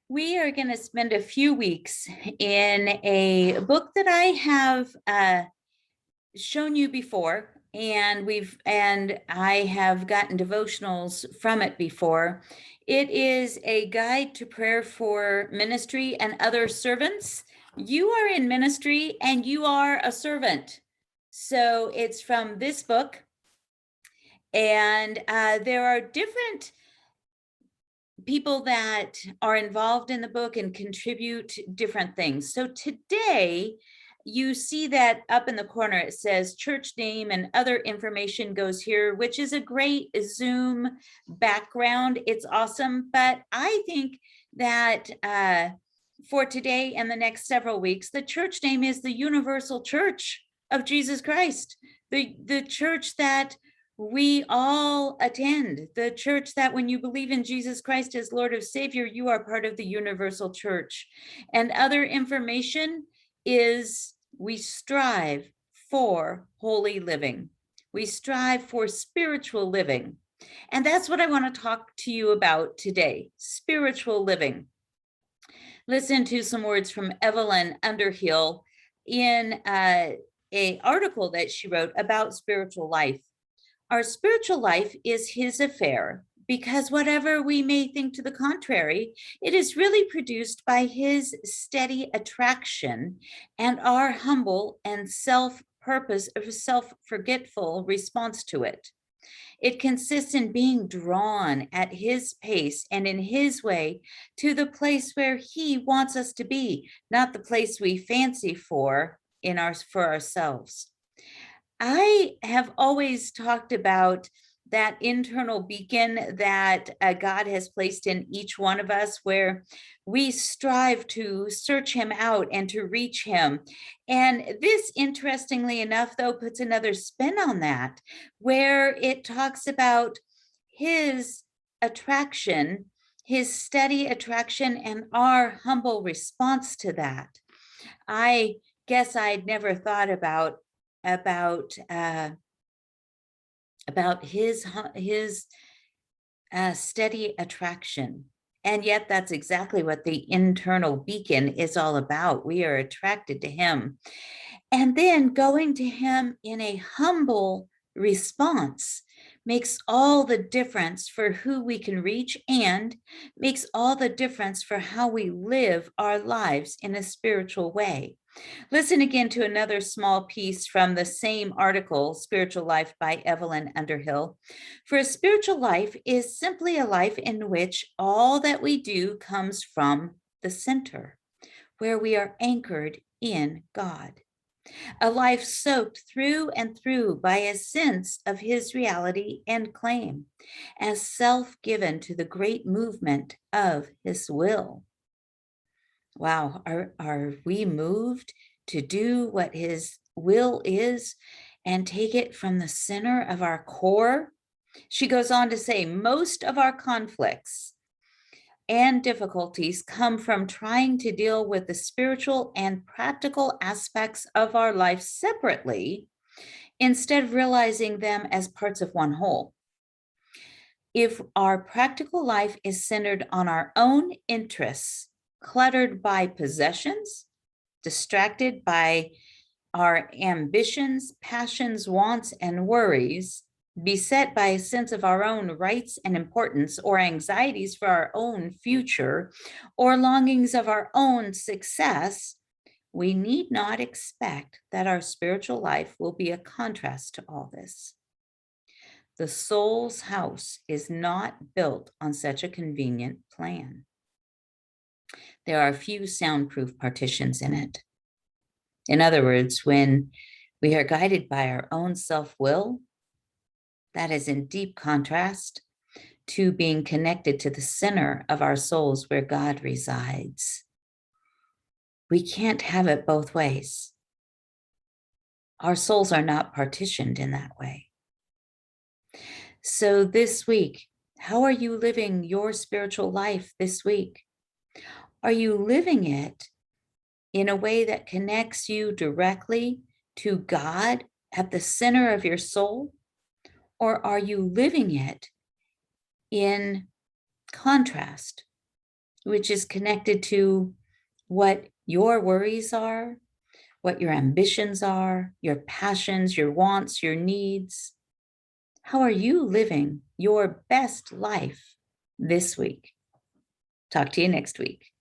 We are going to spend a few weeks in a book that I have shown you before, and I have gotten devotionals from it before. It is a guide to prayer for ministry and other servants. You are in ministry and you are a servant. So it's from this book, and there are different people that are involved in the book and contribute different things. So today, you see that up in the corner, it says church name and other information goes here, which is a great Zoom background. It's awesome. But I think that for today and the next several weeks, the church name is the Universal Church of Jesus Christ, the church that we all attend, the church that when you believe in Jesus Christ as Lord of Savior, you are part of the universal church. And other information is we strive for holy living. We strive for spiritual living. And that's what I want to talk to you about today, spiritual living. Listen to some words from Evelyn Underhill in an article that she wrote about spiritual life. Our spiritual life is his affair, because whatever we may think to the contrary, it is really produced by his steady attraction and our humble and self-forgetful response to it. It consists in being drawn at his pace and in his way to the place where he wants us to be, not the place we fancy for ourselves. I have always talked about that internal beacon that God has placed in each one of us, where we strive to search him out and to reach him. And this, interestingly enough, though, puts another spin on that, where it talks about his attraction, his steady attraction, and our humble response to that. I guess I'd never thought about his steady attraction. And yet that's exactly what the internal beacon is all about. We are attracted to him. And then going to him in a humble response makes all the difference for who we can reach, and makes all the difference for how we live our lives in a spiritual way. Listen again to another small piece from the same article, Spiritual Life by Evelyn Underhill. For a spiritual life is simply a life in which all that we do comes from the center, where we are anchored in God. A life soaked through and through by a sense of his reality and claim, as self-given to the great movement of his will. Wow, are we moved to do what his will is and take it from the center of our core? She goes on to say, most of our conflicts and difficulties come from trying to deal with the spiritual and practical aspects of our life separately, instead of realizing them as parts of one whole. If our practical life is centered on our own interests, cluttered by possessions, distracted by our ambitions, passions, wants, and worries, beset by a sense of our own rights and importance, or anxieties for our own future, or longings of our own success, we need not expect that our spiritual life will be a contrast to all this. The soul's house is not built on such a convenient plan. There are few soundproof partitions in it. In other words, when we are guided by our own self-will, that is in deep contrast to being connected to the center of our souls where God resides. We can't have it both ways. Our souls are not partitioned in that way. So this week, how are you living your spiritual life this week? Are you living it in a way that connects you directly to God at the center of your soul? Or are you living it in contrast which is connected to what your worries are, what your ambitions are, your passions, your wants, your needs. How are you living your best life this week? Talk to you next week.